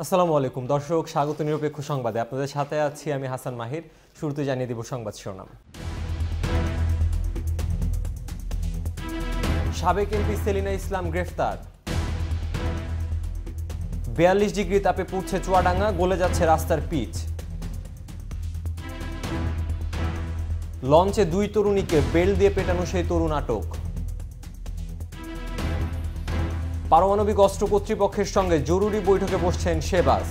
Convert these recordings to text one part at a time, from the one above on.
আসসালামু আলাইকুম দর্শক, স্বাগত নিরপেক্ষ সংবাদে। আপনাদের সাথে আছি আমি হাসান মাহির। শুরুতে জানিয়ে দিব সংবাদ শিরোনাম। সাবেক এমপি সেলিনা ইসলাম গ্রেফতার। 42 ডিগ্রি তাপে পুড়ছে চুয়াডাঙ্গা, গলে যাচ্ছে রাস্তার পিচ। লঞ্চে 2 তরুণীকে বেল্ট দিয়ে পেটানো সেই তরুণ আটক। পারমাণবিক অস্ত্র কর্তৃপক্ষের সঙ্গে জরুরি বৈঠকে বসছেন শেহবাজ।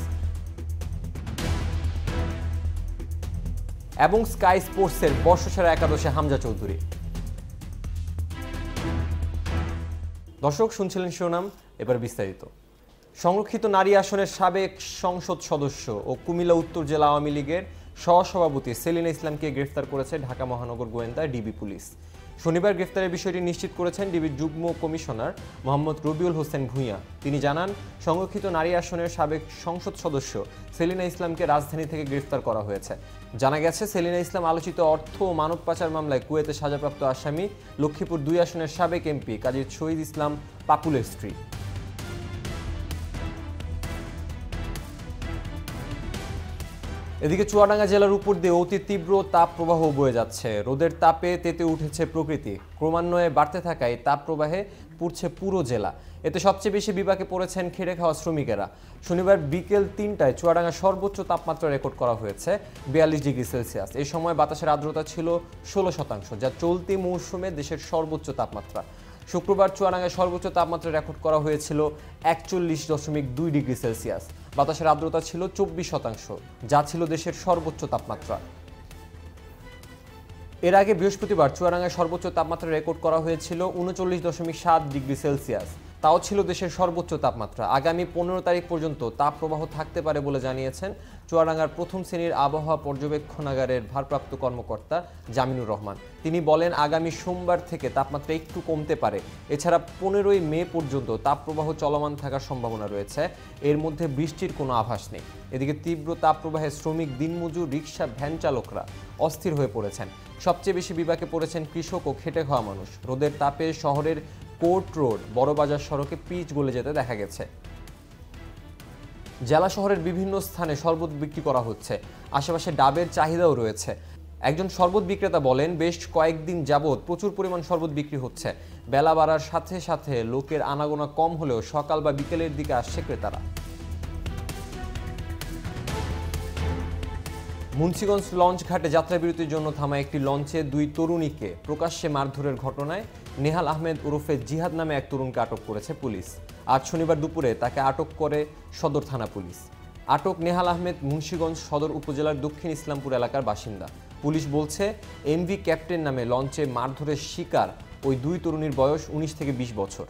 এবং স্কাই স্পোর্টসের বর্ষসেরা একাদশে হামজা চৌধুরী। দর্শক শুনছিলেন শিরোনাম, এবার বিস্তারিত। সংরক্ষিত নারী আসনের সাবেক সংসদ সদস্য ও কুমিল্লা উত্তর জেলা আওয়ামী লীগের সহসভাপতি সেলিনা ইসলামকে গ্রেফতার করেছে ঢাকা মহানগর গোয়েন্দা ডিবি পুলিশ। শনিবার গ্রেফতারের বিষয়টি নিশ্চিত করেছেন ডিবির যুগ্ম কমিশনার মোহাম্মদ রবিউল হোসেন ভূঁইয়া। তিনি জানান, সংরক্ষিত নারী আসনের সাবেক সংসদ সদস্য সেলিনা ইসলামকে রাজধানী থেকে গ্রেফতার করা হয়েছে। জানা গেছে, সেলিনা ইসলাম আলোচিত অর্থ ও মানব পাচার মামলায় কুয়েতে সাজাপ্রাপ্ত আসামি লক্ষ্মীপুর 2 আসনের সাবেক এমপি কাজী শহীদ ইসলাম পাপুলের স্ত্রী। এদিকে চুয়াডাঙ্গা জেলার উপর দিয়ে অতি তীব্র তাপ প্রবাহ বয়ে যাচ্ছে। রোদের তাপে তেতে উঠেছে প্রকৃতি। ক্রমান্বয়ে বাড়তে থাকায় তাপ প্রবাহে পুড়ছে পুরো জেলা। এতে সবচেয়ে বেশি বিপাকে পড়েছেন খেটে খাওয়া শ্রমিকেরা। শনিবার বিকেল 3টায় চুয়াডাঙ্গার সর্বোচ্চ তাপমাত্রা রেকর্ড করা হয়েছে 42 ডিগ্রি সেলসিয়াস। এই সময় বাতাসের আর্দ্রতা ছিল 16%, যা চলতি মৌসুমে দেশের সর্বোচ্চ তাপমাত্রা। শুক্রবার চুয়াডাঙ্গায় সর্বোচ্চ তাপমাত্রা রেকর্ড করা হয়েছিল 41.2 ডিগ্রি সেলসিয়াস। বাতাসের আর্দ্রতা ছিল 24%, যা ছিল দেশের সর্বোচ্চ তাপমাত্রা। এর আগে বৃহস্পতিবার চুয়াডাঙ্গায় সর্বোচ্চ তাপমাত্রা রেকর্ড করা হয়েছিল 39.7 ডিগ্রি সেলসিয়াস। তাও ছিল দেশের সর্বোচ্চ তাপমাত্রা। আগামী 15 তারিখ পর্যন্ত তাপপ্রবাহ থাকতে পারে বলে জানিয়েছেন চুয়াডাঙ্গার প্রথম শ্রেণীর আবহাওয়া পর্যবেক্ষণাগারের ভারপ্রাপ্ত কর্মকর্তা জামিনুর রহমান। তিনি বলেন, আগামী সোমবার থেকে তাপমাত্রা একটু কমতে পারে। এছাড়া 15ই মে পর্যন্ত তাপপ্রবাহ চলমান থাকার সম্ভাবনা রয়েছে। এর মধ্যে বৃষ্টির কোনো আভাস নেই। এদিকে তীব্র তাপপ্রবাহে শ্রমিক, দিনমজুর, রিক্সা, ভ্যান চালকরা অস্থির হয়ে পড়েছেন। সবচেয়ে বেশি বিপাকে পড়েছেন কৃষক ও খেটে খাওয়া মানুষ। রোদের তাপে শহরের কোর্ট রোড, বড়বাজার সড়কে পিচ গলে যেতে দেখা গেছে। জেলা শহরের বিভিন্ন স্থানে শরবত বিক্রি করা হচ্ছে। আশেপাশে ডাবের চাহিদাও রয়েছে। একজন শরবত বিক্রেতা বলেন, বেশ কয়েকদিন যাবৎ প্রচুর পরিমাণ শরবত বিক্রি হচ্ছে। বেলা বাড়ার সাথে সাথে লোকের আনাগোনা কম হলেও সকাল বা বিকেলের দিকে আসছে ক্রেতারা। মুন্সিগঞ্জ লঞ্চ ঘাটে যাত্রাবিরতির জন্য থামা একটি লঞ্চে 2 তরুণীকে প্রকাশ্যে মারধরের ঘটনায় নেহাল আহমেদ ওরফে জিহাদ নামে এক তরুণকে আটক করেছে পুলিশ। আজ শনিবার দুপুরে তাকে আটক করে সদর থানা পুলিশ। আটক নেহাল আহমেদ মুন্সিগঞ্জ সদর উপজেলার দক্ষিণ ইসলামপুর এলাকার বাসিন্দা। পুলিশ বলছে, এমভি ক্যাপ্টেন নামে লঞ্চে মারধরের শিকার ওই 2 তরুণীর বয়স 19 থেকে 20 বছর।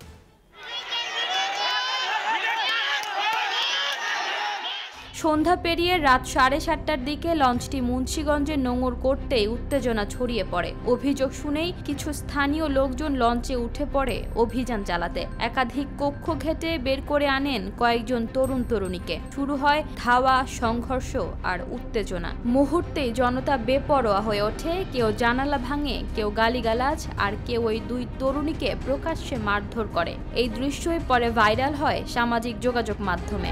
সন্ধ্যা পেরিয়ে রাত 7:30টার দিকে লঞ্চটি মুন্সিগঞ্জে নোঙর করতেই উত্তেজনা ছড়িয়ে পড়ে। অভিযোগ শুনেই কিছু স্থানীয় লোকজন লঞ্চে উঠে পড়ে অভিযান চালাতে। একাধিক কক্ষ ঘেঁটে বের করে আনেন কয়েকজন তরুণ তরুণীকে। শুরু হয় ধাওয়া, সংঘর্ষ আর উত্তেজনা। মুহূর্তেই জনতা বেপরোয়া হয়ে ওঠে। কেউ জানালা ভাঙে, কেউ গালিগালাজ, আর কেউ ওই 2 তরুণীকে প্রকাশ্যে মারধর করে। এই দৃশ্যই পরে ভাইরাল হয় সামাজিক যোগাযোগ মাধ্যমে।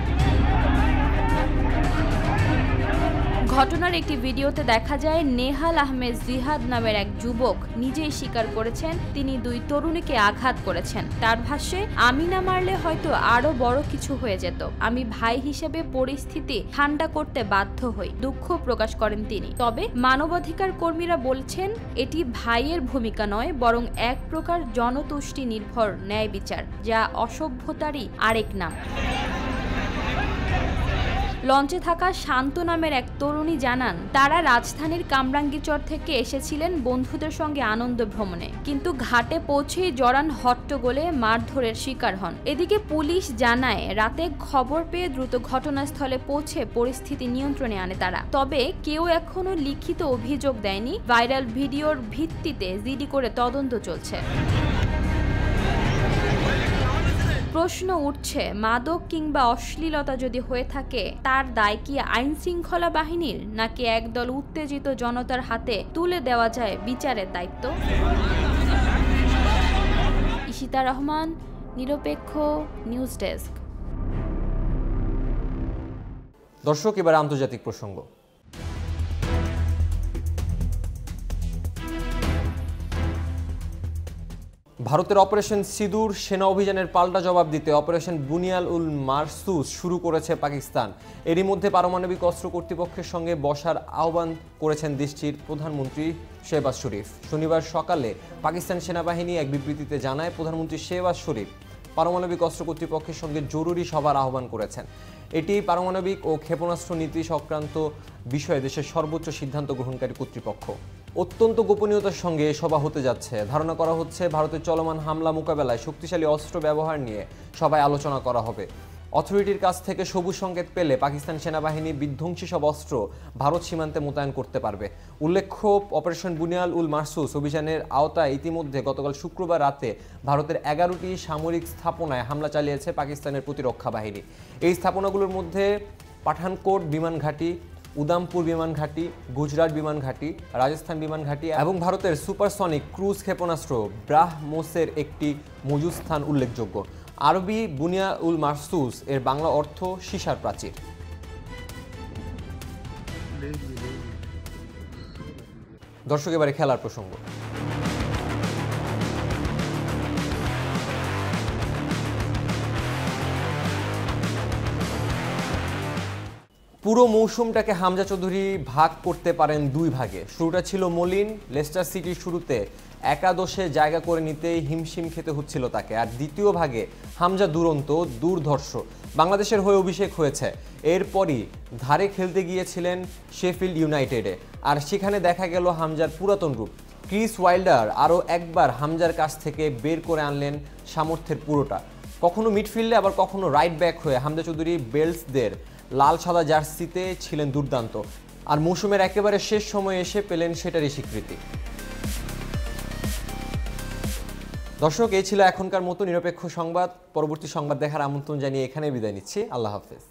ঘটনার একটি ভিডিওতে দেখা যায়, নেহাল আহমেদ জিহাদ নামের এক যুবক নিজেই স্বীকার করেছেন তিনি 2 তরুণীকে আঘাত করেছেন। তার ভাষ্যে, আমি না মারলে হয়তো আরো বড় কিছু হয়ে যেত। আমি ভাই হিসেবে পরিস্থিতি ঠান্ডা করতে বাধ্য হই, দুঃখ প্রকাশ করেন তিনি। তবে মানবাধিকার কর্মীরা বলছেন, এটি ভাইয়ের ভূমিকা নয়, বরং এক প্রকার জনতুষ্টি নির্ভর ন্যায় বিচার, যা অসভ্যতারই আরেক নাম। লঞ্চে থাকা শান্ত নামের এক তরুণী জানান, তারা রাজধানীর কামরাঙ্গীচর থেকে এসেছিলেন বন্ধুদের সঙ্গে আনন্দ ভ্রমণে, কিন্তু ঘাটে পৌঁছেই জড়ান হট্টগোলে মারধরের শিকার হন। এদিকে পুলিশ জানায়, রাতে খবর পেয়ে দ্রুত ঘটনাস্থলে পৌঁছে পরিস্থিতি নিয়ন্ত্রণে আনে তারা। তবে কেউ এখনো লিখিত অভিযোগ দেয়নি। ভাইরাল ভিডিওর ভিত্তিতে জিডি করে তদন্ত চলছে। প্রশ্ন উঠছে, মাদক কিংবা অশ্লীলতা যদি হয়ে থাকে, তার দায় কি আইন শৃঙ্খলা বাহিনীর, নাকি একদল উত্তেজিত জনতার হাতে তুলে দেওয়া যায় বিচারের দায়িত্ব? ইশিতা রহমান, নিরপেক্ষ নিউজ ডেস্ক। দর্শক, এবার আন্তর্জাতিক প্রসঙ্গ। ভারতের অপারেশন সিঁদুর সেনা অভিযানের পাল্টা জবাব দিতে অপারেশন বুনিয়াল উল মারসুস শুরু করেছে পাকিস্তান। এরই মধ্যে পারমাণবিক অস্ত্র কর্তৃপক্ষের সঙ্গে বসার আহ্বান করেছেন দেশটির প্রধানমন্ত্রী শেহবাজ শরীফ। শনিবার সকালে পাকিস্তান সেনাবাহিনী এক বিবৃতিতে জানায়, প্রধানমন্ত্রী শেহবাজ শরীফ পারমাণবিক অস্ত্র কর্তৃপক্ষের সঙ্গে জরুরি সভার আহ্বান করেছেন। এটি পারমাণবিক ও ক্ষেপণাস্ত্র নীতি সংক্রান্ত বিষয়ে দেশের সর্বোচ্চ সিদ্ধান্ত গ্রহণকারী কর্তৃপক্ষ। অত্যন্ত গোপনীয়তার সঙ্গে সভা হতে যাচ্ছে। ধারণা করা হচ্ছে, ভারতের চলমান হামলা মোকাবেলায় শক্তিশালী অস্ত্র ব্যবহার নিয়ে সভায় আলোচনা করা হবে। অথরিটির কাছ থেকে সবুজ সংকেত পেলে পাকিস্তান সেনাবাহিনী বিধ্বংসী সব অস্ত্র ভারত সীমান্তে মোতায়েন করতে পারবে। উল্লেখ্য, অপারেশন বুনিয়াল উল মারসুস অভিযানের আওতায় ইতিমধ্যে গতকাল শুক্রবার রাতে ভারতের 11টি সামরিক স্থাপনায় হামলা চালিয়েছে পাকিস্তানের প্রতিরক্ষা বাহিনী। এই স্থাপনাগুলোর মধ্যে পাঠানকোট বিমান ঘাঁটি, উদামপুর বিমান ঘাঁটি, গুজরাট বিমান ঘাঁটি, রাজস্থান বিমান ঘাঁটি এবং ভারতের সুপারসনিক ক্রুজ ক্ষেপণাস্ত্র ব্রাহ্মোসের একটি মজুদ স্থান উল্লেখযোগ্য। আরবি বুনিয়া উল মারসুস এর বাংলা অর্থ সীসার প্রাচীর। দর্শক, এবারে খেলার প্রসঙ্গ। পুরো মৌসুমটাকে হামজা চৌধুরী ভাগ করতে পারেন দুই ভাগে। শুরুটা ছিল মলিন, লেস্টার সিটির শুরুতে একাদশে জায়গা করে নিতে হিমশিম খেতে হচ্ছিল তাকে। আর দ্বিতীয় ভাগে হামজা দুরন্ত, দুর্ধর্ষ বাংলাদেশের হয়ে অভিষেক হয়েছে। এরপরই ধারে খেলতে গিয়েছিলেন শেফিল্ড ইউনাইটেডে, আর সেখানে দেখা গেল হামজার পুরাতন রূপ। ক্রিস ওয়াইল্ডার আরও একবার হামজার কাছ থেকে বের করে আনলেন সামর্থ্যের পুরোটা। কখনো মিডফিল্ডে, আবার কখনো রাইট ব্যাক হয়ে হামজা চৌধুরী বেলসদের লাল সাদা জার্সিতে ছিলেন দুর্দান্ত। আর মৌসুমের একেবারে শেষ সময়ে এসে পেলেন সেটারই স্বীকৃতি। দর্শক, এই ছিল এখনকার মতো নিরপেক্ষ সংবাদ। পরবর্তী সংবাদ দেখার আমন্ত্রণ জানিয়ে এখানে বিদায় নিচ্ছি। আল্লাহ হাফেজ।